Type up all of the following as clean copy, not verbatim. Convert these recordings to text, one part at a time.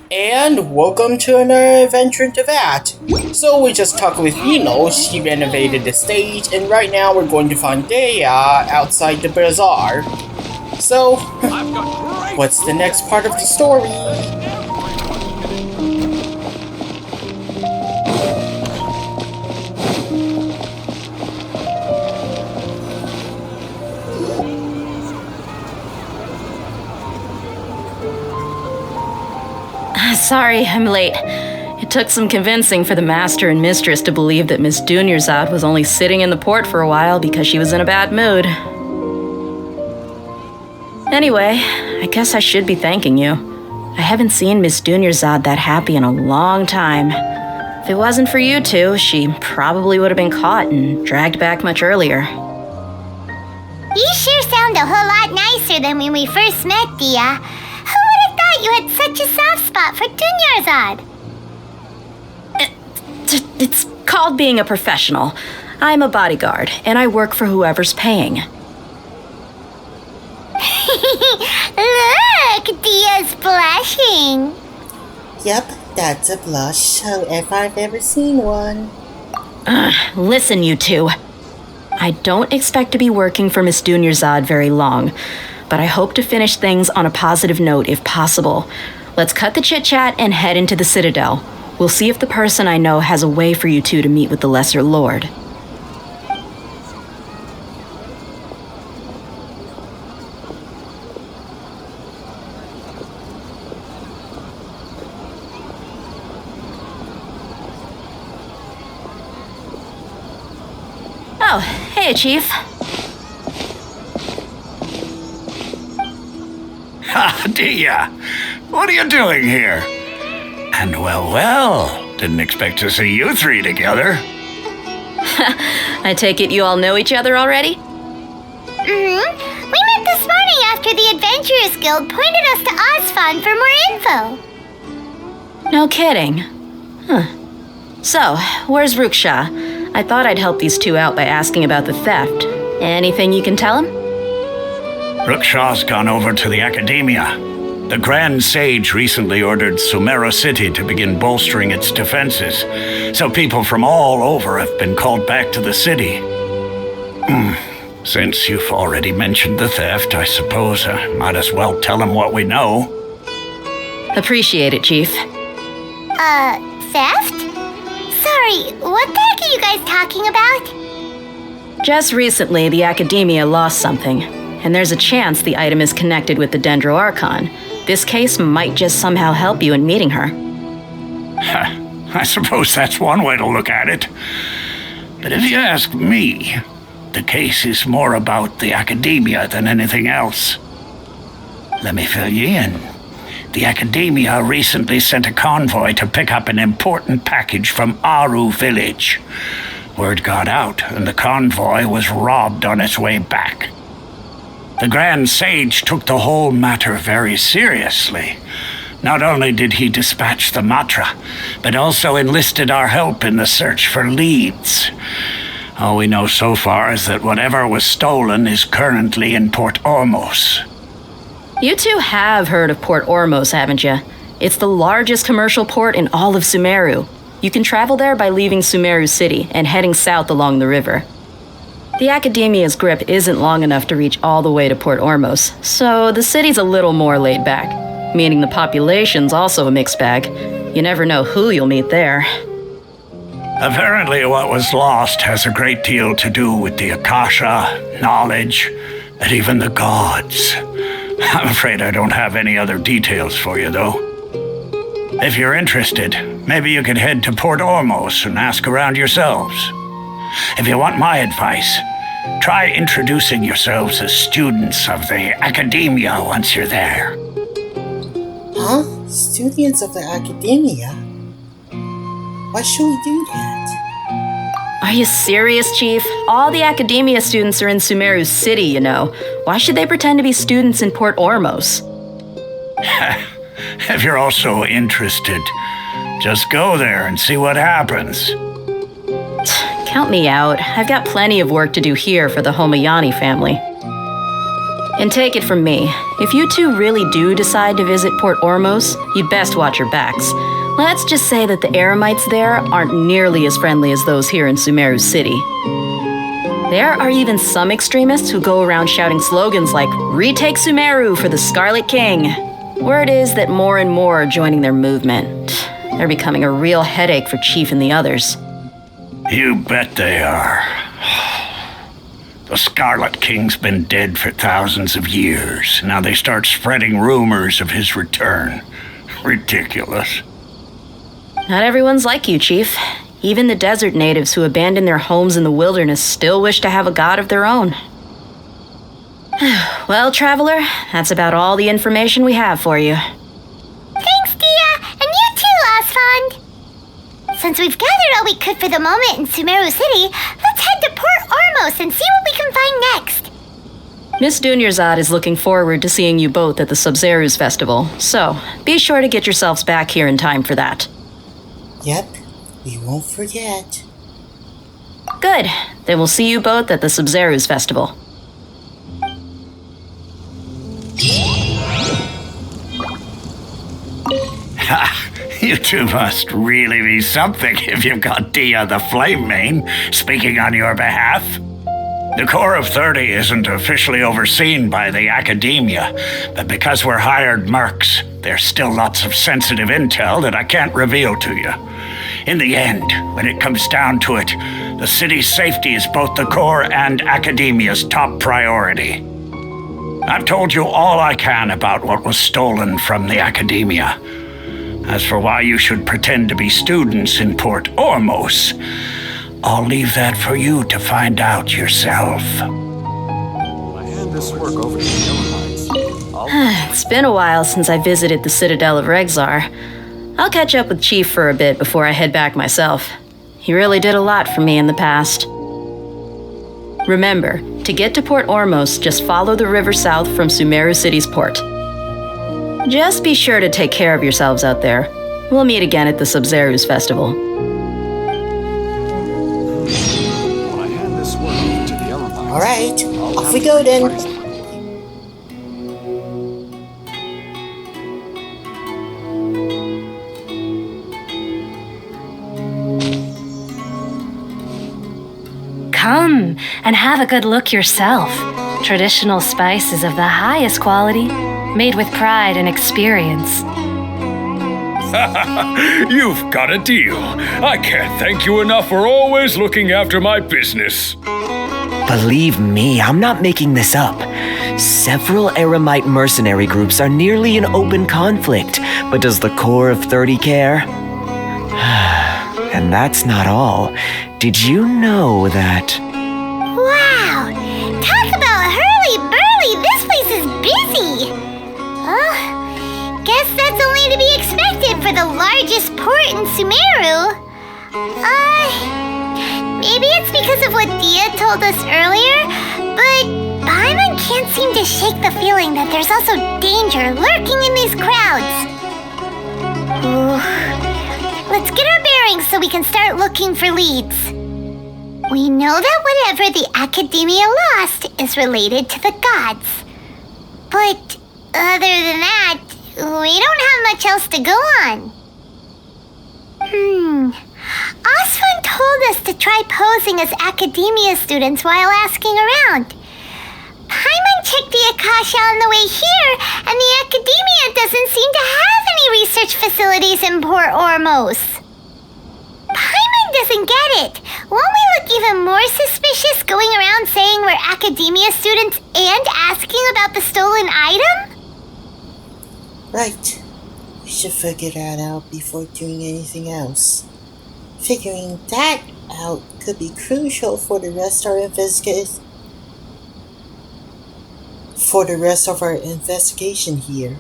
And welcome to another adventure into that. So we just talked with Eno, she renovated the stage, and right now we're going to find Dea outside the bazaar. So, what's the next part of the story? Sorry, I'm late. It took some convincing for the master and mistress to believe that Miss Dunyarzad was only sitting in the port for a while because she was in a bad mood. Anyway, I guess I should be thanking you. I haven't seen Miss Dunyarzad that happy in a long time. If it wasn't for you two, she probably would have been caught and dragged back much earlier. You sure sound a whole lot nicer than when we first met, Dia. Who would have thought you had such a soft spot for Dunyarzad? It's called being a professional. I'm a bodyguard, and I work for whoever's paying. Look, Dia's blushing. Yep, that's a blush, if I've ever seen one. Listen, you two. I don't expect to be working for Miss Dunyarzad very long, but I hope to finish things on a positive note if possible. Let's cut the chit-chat and head into the Citadel. We'll see if the person I know has a way for you two to meet with the Lesser Lord. Oh, hey, Chief. Ah, Dia, what are you doing here? And well, didn't expect to see you three together. I take it you all know each other already? We met this morning after the Adventurers Guild pointed us to Osfon for more info. No kidding. Huh. So, where's Ruksha? I thought I'd help these two out by asking about the theft. Anything you can tell him? Ruksha's gone over to the Academia. The Grand Sage recently ordered Sumeru City to begin bolstering its defenses, so people from all over have been called back to the city. Since you've already mentioned the theft, I suppose I might as well tell him what we know. Appreciate it, Chief. Theft? Sorry, what the heck are you guys talking about? Just recently, the Academia lost something, and there's a chance the item is connected with the Dendro Archon. This case might just somehow help you in meeting her. I suppose that's one way to look at it. But if you ask me, the case is more about the Academia than anything else. Let me fill you in. The Academia recently sent a convoy to pick up an important package from Aru village. Word got out, and the convoy was robbed on its way back. The Grand Sage took the whole matter very seriously. Not only did he dispatch the Matra, but also enlisted our help in the search for leads. All we know so far is that whatever was stolen is currently in Port Ormos. You two have heard of Port Ormos, haven't you? It's the largest commercial port in all of Sumeru. You can travel there by leaving Sumeru City and heading south along the river. The Academia's grip isn't long enough to reach all the way to Port Ormos, so the city's a little more laid back, meaning the population's also a mixed bag. You never know who you'll meet there. Apparently what was lost has a great deal to do with the Akasha, knowledge, and even the gods. I'm afraid I don't have any other details for you, though. If you're interested, maybe you could head to Port Ormos and ask around yourselves. If you want my advice, try introducing yourselves as students of the Academia once you're there. Huh? Students of the Academia? Why should we do that? Are you serious, Chief? All the Academia students are in Sumeru City, you know. Why should they pretend to be students in Port Ormos? If you're also interested, just go there and see what happens. Count me out. I've got plenty of work to do here for the Homayani family. And take it from me, if you two really do decide to visit Port Ormos, you'd best watch your backs. Let's just say that the Eremites there aren't nearly as friendly as those here in Sumeru City. There are even some extremists who go around shouting slogans like, "Retake Sumeru for the Scarlet King." Word is that more and more are joining their movement. They're becoming a real headache for Chief and the others. You bet they are. The Scarlet King's been dead for thousands of years. Now they start spreading rumors of his return. Ridiculous. Not everyone's like you, Chief. Even the desert natives who abandoned their homes in the wilderness still wish to have a god of their own. Well, Traveler, that's about all the information we have for you. Thanks, Dia, and you too, Osfond. Since we've gathered all we could for the moment in Sumeru City, let's head to Port Ormos and see what we can find next. Miss Dunyarzad is looking forward to seeing you both at the Sabzruz Festival, so be sure to get yourselves back here in time for that. Yep, we won't forget. Good. Then we'll see you both at the Sabzruz Festival. You two must really be something if you've got Dia the Flame Mane speaking on your behalf. The Corps of 30 isn't officially overseen by the Academia, but because we're hired mercs, there's still lots of sensitive intel that I can't reveal to you. In the end, when it comes down to it, the city's safety is both the Corps and Academia's top priority. I've told you all I can about what was stolen from the Academia. As for why you should pretend to be students in Port Ormos, I'll leave that for you to find out yourself. I hand this work over to the Elamites. It's been a while since I visited the Citadel of Regzar. I'll catch up with Chief for a bit before I head back myself. He really did a lot for me in the past. Remember, to get to Port Ormos, just follow the river south from Sumeru City's port. Just be sure to take care of yourselves out there. We'll meet again at the Sabzruz Festival. When I hand this work over to the Elamites, Alright, I'll off have we to go then. praise it. Come and have a good look yourself. Traditional spices of the highest quality, made with pride and experience. You've got a deal. I can't thank you enough for always looking after my business. Believe me, I'm not making this up. Several Eremite mercenary groups are nearly in open conflict, but does the Corps of 30 care? And that's not all. Did you know that... Wow! Talk about hurly-burly! This place is busy! Guess that's only to be expected for the largest port in Sumeru. Maybe it's because of what Dia told us earlier, but Paimon can't seem to shake the feeling that there's also danger lurking in these crowds. Ooh. Let's get our bearings so we can start looking for leads. We know that whatever the Academia lost is related to the gods. But other than that, we don't have much else to go on. Osfund told us to try posing as Academia students while asking around. Paimon checked the Akasha on the way here, and the Academia doesn't seem to have any research facilities in Port Ormos. Paimon doesn't get it. Won't we look even more suspicious going around saying we're Academia students and asking about the stolen item? Right. We should figure that out before doing anything else. Figuring that out could be crucial for the rest of our investigation here.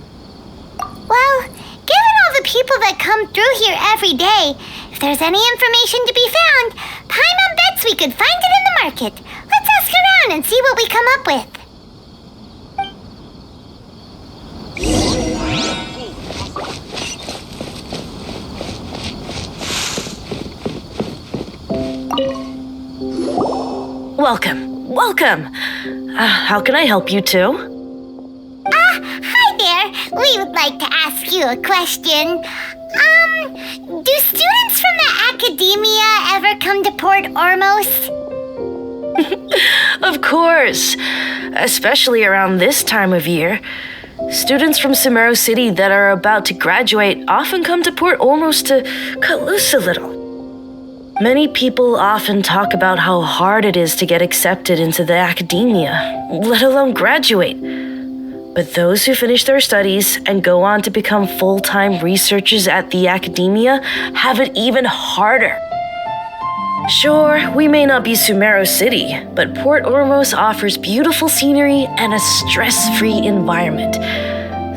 Well, given all the people that come through here every day, if there's any information to be found, Paimon bets we could find it in the market. Let's ask around and see what we come up with. Welcome. How can I help you two? we would like to ask you a question. Do students from the academia ever come to Port Ormos? Of course, especially around this time of year. Students from Sumeru City that are about to graduate often come to Port Ormos to cut loose a little. Many people often talk about how hard it is to get accepted into the academia, let alone graduate. But those who finish their studies and go on to become full-time researchers at the academia have it even harder. Sure, we may not be Sumeru City, but Port Ormos offers beautiful scenery and a stress-free environment.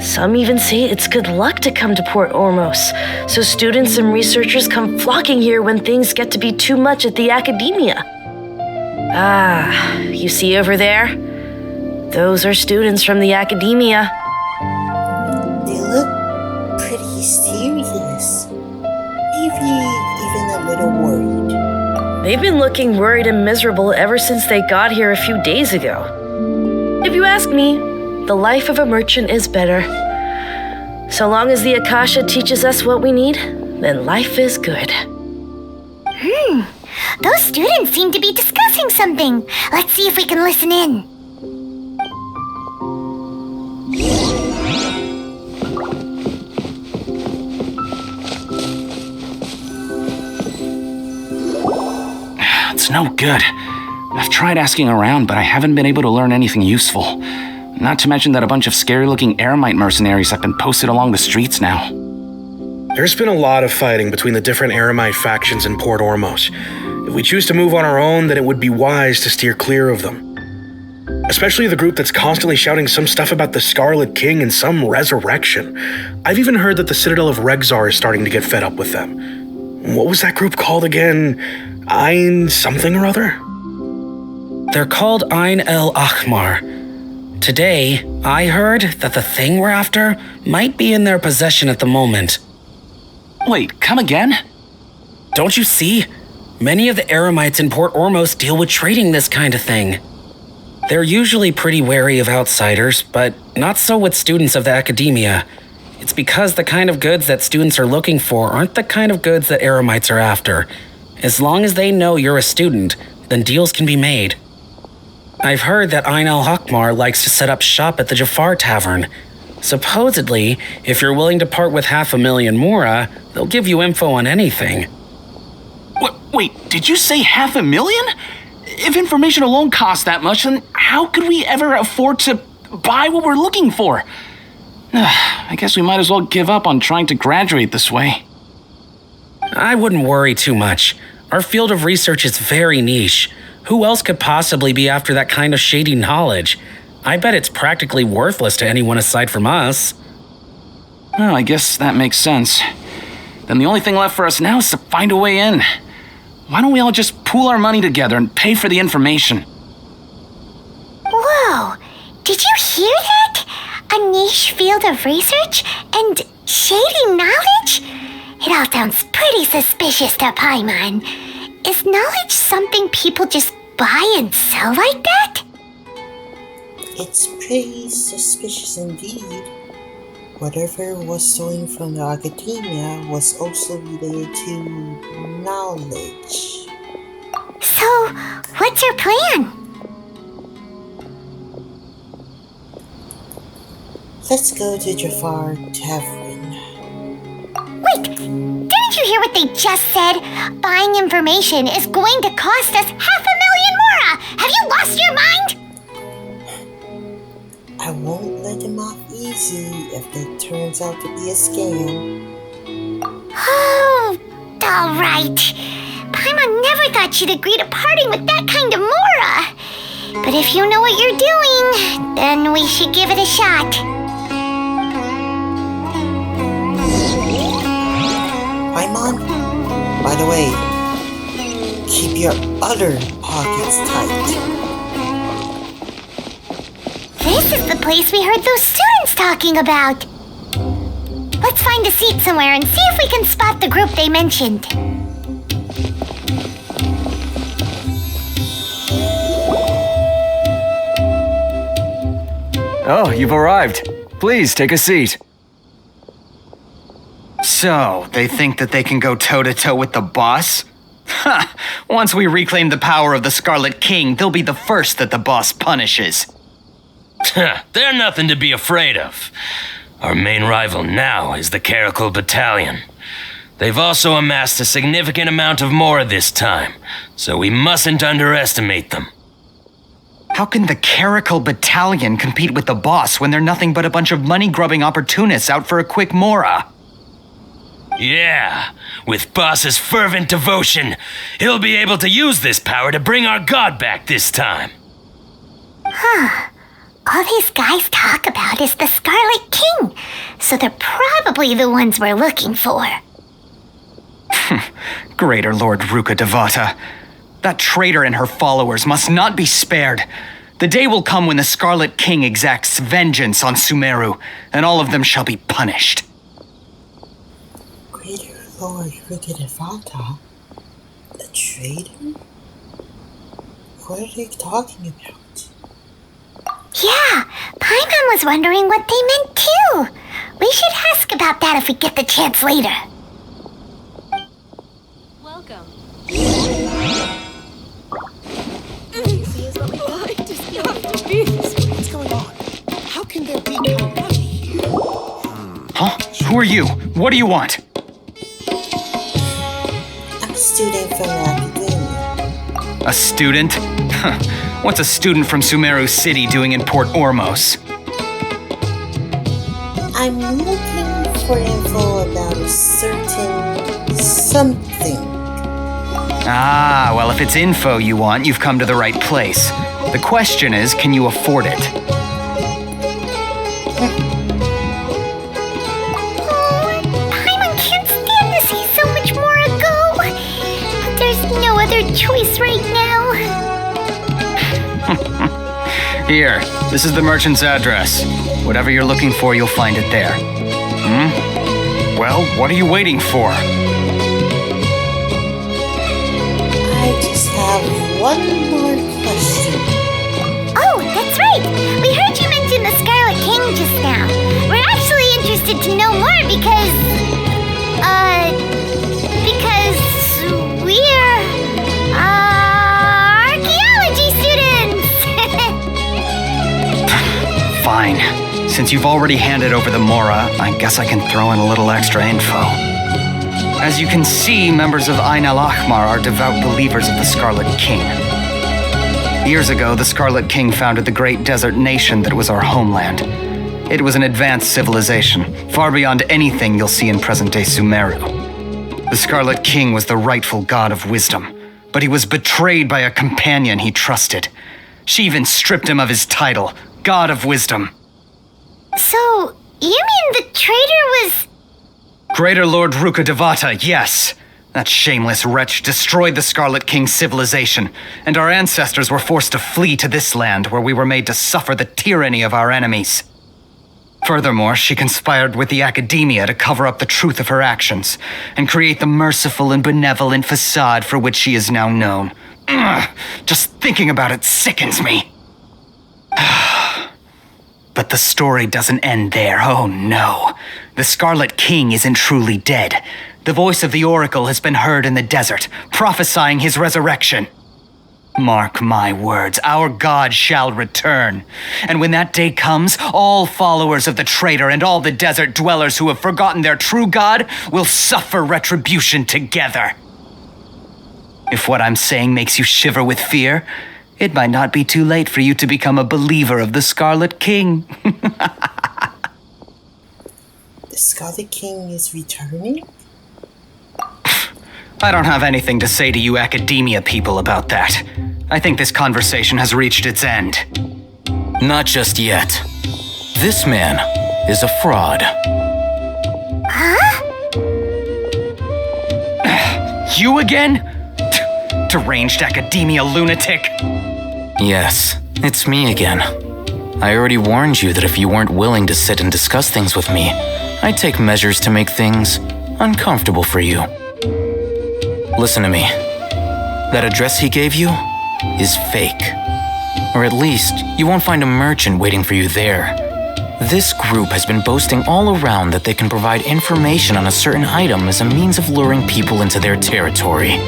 Some even say it's good luck to come to Port Ormos, so students and researchers come flocking here when things get to be too much at the academia. Ah, you see over there? Those are students from the academia. They look pretty serious. Maybe even a little worried. They've been looking worried and miserable ever since they got here a few days ago. If you ask me, the life of a merchant is better. So long as the Akasha teaches us what we need, then life is good. Those students seem to be discussing something. Let's see if we can listen in. It's no good. I've tried asking around, but I haven't been able to learn anything useful. Not to mention that a bunch of scary-looking Eremite mercenaries have been posted along the streets now. There's been a lot of fighting between the different Eremite factions in Port Ormos. If we choose to move on our own, then it would be wise to steer clear of them. Especially the group that's constantly shouting some stuff about the Scarlet King and some resurrection. I've even heard that the Citadel of Regzar is starting to get fed up with them. What was that group called again? Ayn something or other? They're called Ayn Al-Ahmar. Today, I heard that the thing we're after might be in their possession at the moment. Wait, come again? Don't you see? Many of the Eremites in Port Ormos deal with trading this kind of thing. They're usually pretty wary of outsiders, but not so with students of the academia. It's because the kind of goods that students are looking for aren't the kind of goods that Eremites are after. As long as they know you're a student, then deals can be made. I've heard that Ayn Al-Ahmar likes to set up shop at the Jafar Tavern. Supposedly, if you're willing to part with 500,000 Mora, they'll give you info on anything. Wait, did you say 500,000? If information alone costs that much, then how could we ever afford to buy what we're looking for? I guess we might as well give up on trying to graduate this way. I wouldn't worry too much. Our field of research is very niche. Who else could possibly be after that kind of shady knowledge? I bet it's practically worthless to anyone aside from us. Well, I guess that makes sense. Then the only thing left for us now is to find a way in. Why don't we all just pool our money together and pay for the information? Whoa! Did you hear that? A niche field of research and shady knowledge? It all sounds pretty suspicious to Paimon. Is knowledge something people just buy and sell like that? It's pretty suspicious indeed. Whatever was stolen from the academia was also related to knowledge. So, what's your plan? Let's go to Jafar Tavern. Wait, didn't you hear what they just said? Buying information is going to cost us 500,000 Mora! Have you lost your mind? I won't let them off easy if it turns out to be a scam. Oh, alright. Paimon never thought she'd agree to parting with that kind of Mora. But if you know what you're doing, then we should give it a shot. Paimon, by the way, keep your other pockets tight. This is the place we heard those students talking about. Let's find a seat somewhere and see if we can spot the group they mentioned. Oh, you've arrived. Please take a seat. So, they think that they can go toe-to-toe with the boss? Ha! Once we reclaim the power of the Scarlet King, they'll be the first that the boss punishes. They're nothing to be afraid of. Our main rival now is the Caracal Battalion. They've also amassed a significant amount of more this time, so we mustn't underestimate them. How can the Caracal Battalion compete with the boss when they're nothing but a bunch of money-grubbing opportunists out for a quick mora? Yeah, with Boss's fervent devotion, he'll be able to use this power to bring our god back this time. Huh. All these guys talk about is the Scarlet King, so they're probably the ones we're looking for. Greater Lord Ruka Devata. That traitor and her followers must not be spared. The day will come when the Scarlet King exacts vengeance on Sumeru, and all of them shall be punished. Greater Lord Ruka Devata? The traitor? What are they talking about? Yeah, Paimon was wondering what they meant too. We should ask about that if we get the chance later. Welcome. What's going on? How can there be Kusanari here? Huh? Who are you? What do you want? I'm a student from the academia. A student? What's a student from Sumeru City doing in Port Ormos? I'm looking for info about a certain something. Ah, well, if it's info you want, you've come to the right place. The question is, can you afford it? Paimon can't stand to see so much more go. But there's no other choice right now. Here, this is the merchant's address. Whatever you're looking for, you'll find it there. Well, what are you waiting for? I just have one more question. Oh, that's right. We heard you mention the Scarlet King just now. We're actually interested to know more because we're, archaeology students. Fine. Since you've already handed over the Mora, I guess I can throw in a little extra info. As you can see, members of Ayn Al-Ahmar are devout believers of the Scarlet King. Years ago, the Scarlet King founded the great desert nation that was our homeland. It was an advanced civilization, far beyond anything you'll see in present-day Sumeru. The Scarlet King was the rightful god of wisdom, but he was betrayed by a companion he trusted. She even stripped him of his title, God of Wisdom. So, you mean the traitor was... Greater Lord Ruka Devata, yes. That shameless wretch destroyed the Scarlet King's civilization, and our ancestors were forced to flee to this land where we were made to suffer the tyranny of our enemies. Furthermore, she conspired with the academia to cover up the truth of her actions and create the merciful and benevolent facade for which she is now known. Ugh, just thinking about it sickens me. But the story doesn't end there, oh no. The Scarlet King isn't truly dead. The voice of the Oracle has been heard in the desert, prophesying his resurrection. Mark my words, our God shall return. And when that day comes, all followers of the traitor and all the desert dwellers who have forgotten their true God will suffer retribution together. If what I'm saying makes you shiver with fear, it might not be too late for you to become a believer of the Scarlet King. The Scarlet King is returning? I don't have anything to say to you academia people about that. I think this conversation has reached its end. Not just yet. This man is a fraud. Huh? You again? Deranged academia lunatic. Yes, it's me again. I already warned you that if you weren't willing to sit and discuss things with me, I'd take measures to make things uncomfortable for you. Listen to me. That address he gave you is fake. Or at least, you won't find a merchant waiting for you there. This group has been boasting all around that they can provide information on a certain item as a means of luring people into their territory.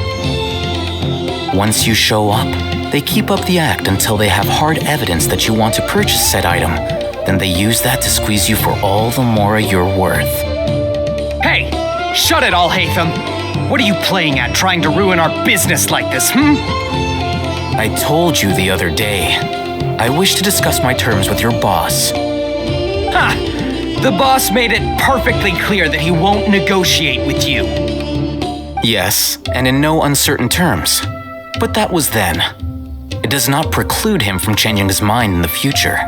Once you show up, they keep up the act until they have hard evidence that you want to purchase said item. Then they use that to squeeze you for all the mora you're worth. Hey! Shut it, Alhaitham! What are you playing at, trying to ruin our business like this, I told you the other day. I wish to discuss my terms with your boss. Ha! The boss made it perfectly clear that he won't negotiate with you. Yes, and in no uncertain terms. But that was then. It does not preclude him from changing his mind in the future.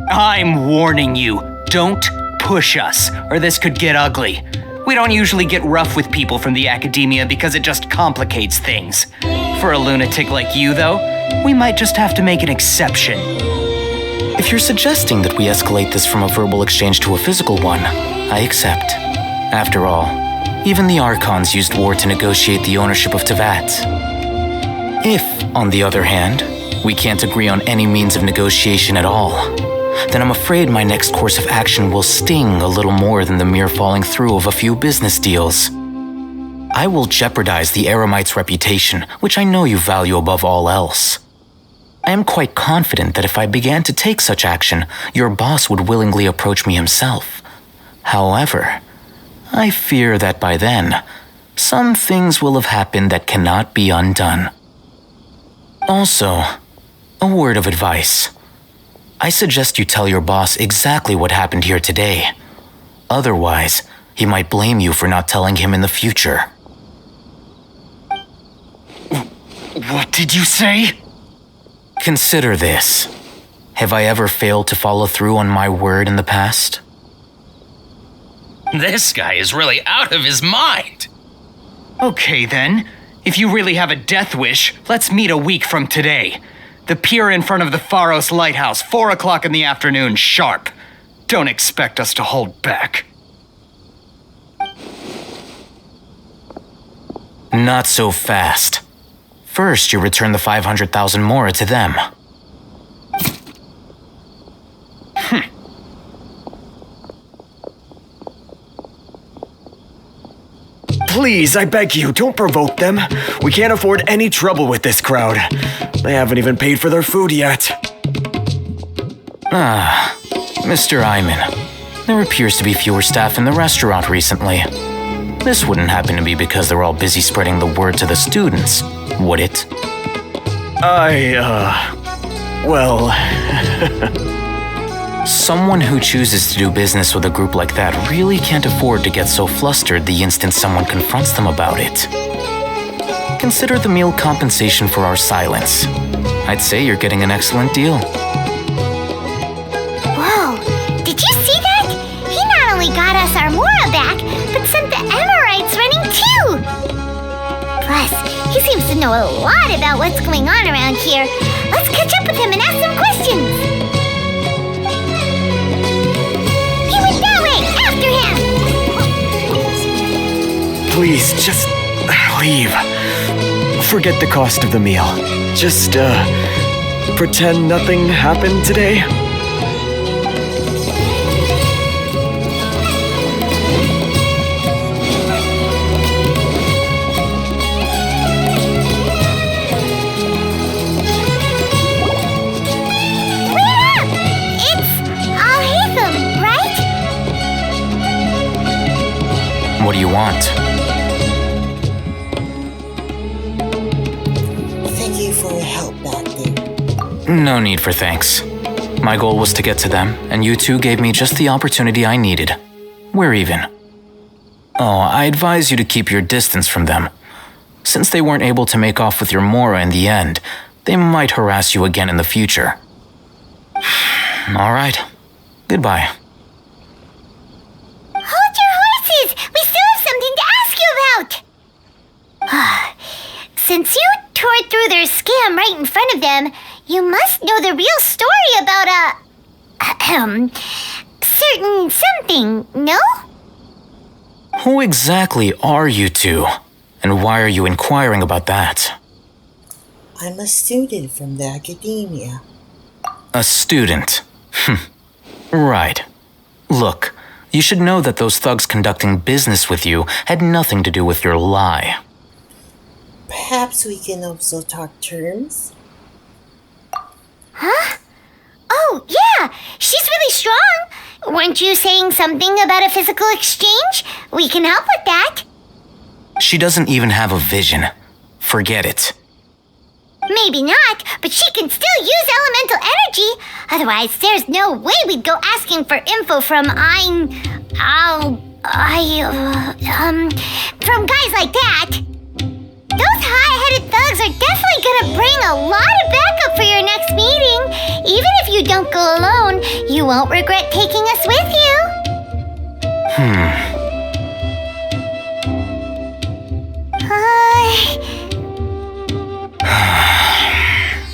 I'm warning you, don't push us, or this could get ugly. We don't usually get rough with people from the academia because it just complicates things. For a lunatic like you, though, we might just have to make an exception. If you're suggesting that we escalate this from a verbal exchange to a physical one, I accept. After all, even the Archons used war to negotiate the ownership of Teyvat. If, on the other hand, we can't agree on any means of negotiation at all, then I'm afraid my next course of action will sting a little more than the mere falling through of a few business deals. I will jeopardize the Eremites' reputation, which I know you value above all else. I am quite confident that if I began to take such action, your boss would willingly approach me himself. However, I fear that by then, some things will have happened that cannot be undone. Also, a word of advice. I suggest you tell your boss exactly what happened here today. Otherwise, he might blame you for not telling him in the future. What did you say? Consider this. Have I ever failed to follow through on my word in the past? This guy is really out of his mind. Okay then. If you really have a death wish, let's meet a week from today. The pier in front of the Pharos Lighthouse, 4 o'clock in the afternoon, sharp. Don't expect us to hold back. Not so fast. First, you return the 500,000 mora to them. Please, I beg you, don't provoke them. We can't afford any trouble with this crowd. They haven't even paid for their food yet. Mr. Ayman. There appears to be fewer staff in the restaurant recently. This wouldn't happen to be because they're all busy spreading the word to the students, would it? Well... Someone who chooses to do business with a group like that really can't afford to get so flustered the instant someone confronts them about it. Consider the meal compensation for our silence. I'd say you're getting an excellent deal. Whoa, did you see that? He not only got us our mora back, but sent the Emirites running too! Plus, he seems to know a lot about what's going on around here. Let's catch up with him and ask some questions! Please, just leave. Forget the cost of the meal. Just, pretend nothing happened today. Wait up! It's Alhaitham, right? What do you want? For your help back there. No need for thanks. My goal was to get to them, and you two gave me just the opportunity I needed. We're even. Oh, I advise you to keep your distance from them. Since they weren't able to make off with your mora in the end, they might harass you again in the future. All right. Goodbye. Hold your horses! We still have something to ask you about! Since you tore through their scam right in front of them, you must know the real story about certain something, no? Who exactly are you two? And why are you inquiring about that? I'm a student from the academia. A student? Right. Look, you should know that those thugs conducting business with you had nothing to do with your lie. Perhaps we can also talk terms? Huh? Oh, yeah! She's really strong! Weren't you saying something about a physical exchange? We can help with that. She doesn't even have a vision. Forget it. Maybe not, but she can still use elemental energy. Otherwise, there's no way we'd go asking for info from from guys like that. Those high-headed thugs are definitely gonna bring a lot of backup for your next meeting. Even if you don't go alone, you won't regret taking us with you.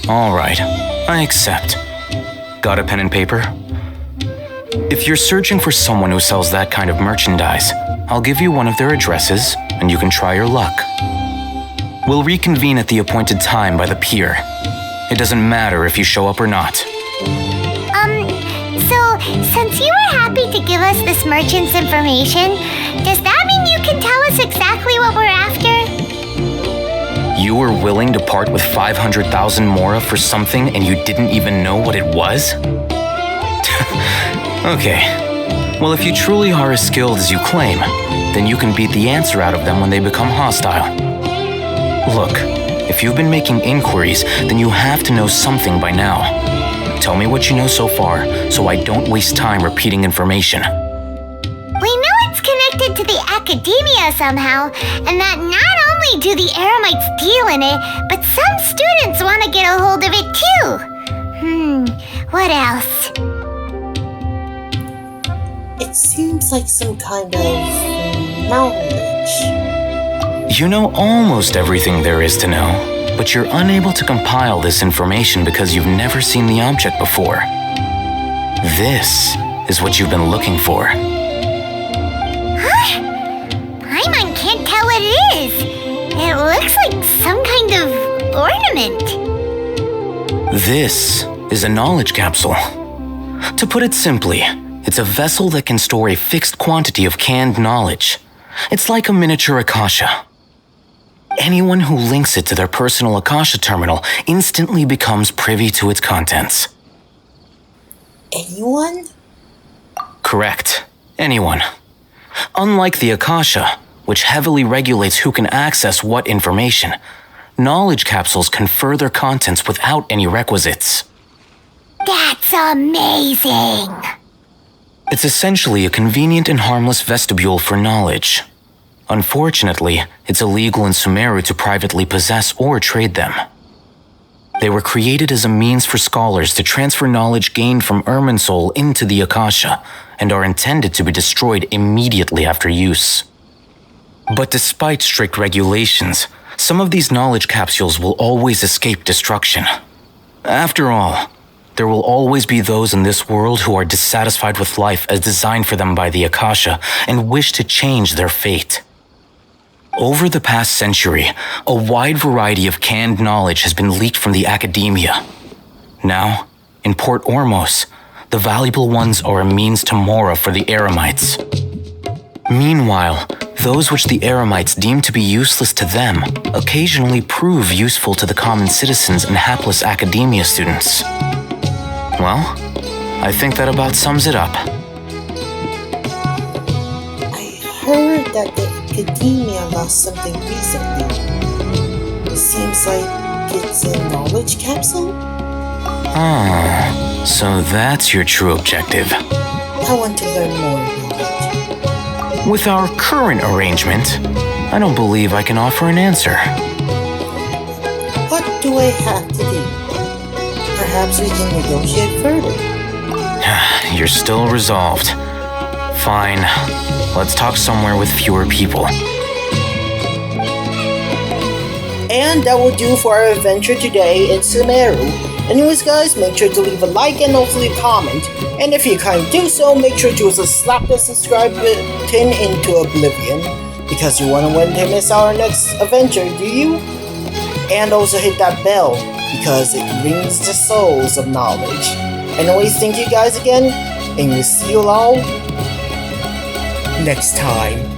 All right, I accept. Got a pen and paper? If you're searching for someone who sells that kind of merchandise, I'll give you one of their addresses, and you can try your luck. We'll reconvene at the appointed time by the pier. It doesn't matter if you show up or not. So, since you were happy to give us this merchant's information, does that mean you can tell us exactly what we're after? You were willing to part with 500,000 mora for something and you didn't even know what it was? Okay. Well, if you truly are as skilled as you claim, then you can beat the answer out of them when they become hostile. Look, if you've been making inquiries, then you have to know something by now. Tell me what you know so far, so I don't waste time repeating information. We know it's connected to the academia somehow, and that not only do the Eremites deal in it, but some students want to get a hold of it too. What else? It seems like some kind of knowledge. You know almost everything there is to know, but you're unable to compile this information because you've never seen the object before. This is what you've been looking for. Huh? Paimon can't tell what it is. It looks like some kind of ornament. This is a knowledge capsule. To put it simply, it's a vessel that can store a fixed quantity of canned knowledge. It's like a miniature Akasha. Anyone who links it to their personal Akasha terminal instantly becomes privy to its contents. Anyone? Correct. Anyone. Unlike the Akasha, which heavily regulates who can access what information, knowledge capsules confer their contents without any requisites. That's amazing! It's essentially a convenient and harmless vestibule for knowledge. Unfortunately, it's illegal in Sumeru to privately possess or trade them. They were created as a means for scholars to transfer knowledge gained from Irminsul into the Akasha, and are intended to be destroyed immediately after use. But despite strict regulations, some of these knowledge capsules will always escape destruction. After all, there will always be those in this world who are dissatisfied with life as designed for them by the Akasha and wish to change their fate. Over the past century, a wide variety of canned knowledge has been leaked from the academia. Now, in Port Ormos, the valuable ones are a means to mora for the Eremites. Meanwhile, those which the Eremites deem to be useless to them occasionally prove useful to the common citizens and hapless academia students. Well, I think that about sums it up. I heard that the academia lost something recently. It seems like it's a knowledge capsule? Ah, so that's your true objective. I want to learn more about it. With our current arrangement, I don't believe I can offer an answer. What do I have to do? Perhaps we can negotiate further. You're still resolved. Fine. Let's talk somewhere with fewer people. And that will do for our adventure today in Sumeru. Anyways guys, make sure to leave a like and also leave a comment. And if you can't do so, make sure to also slap the subscribe button into oblivion. Because you wouldn't want to miss our next adventure, do you? And also hit that bell, because it rings the souls of knowledge. Anyways, thank you guys again. And we'll see you all next time.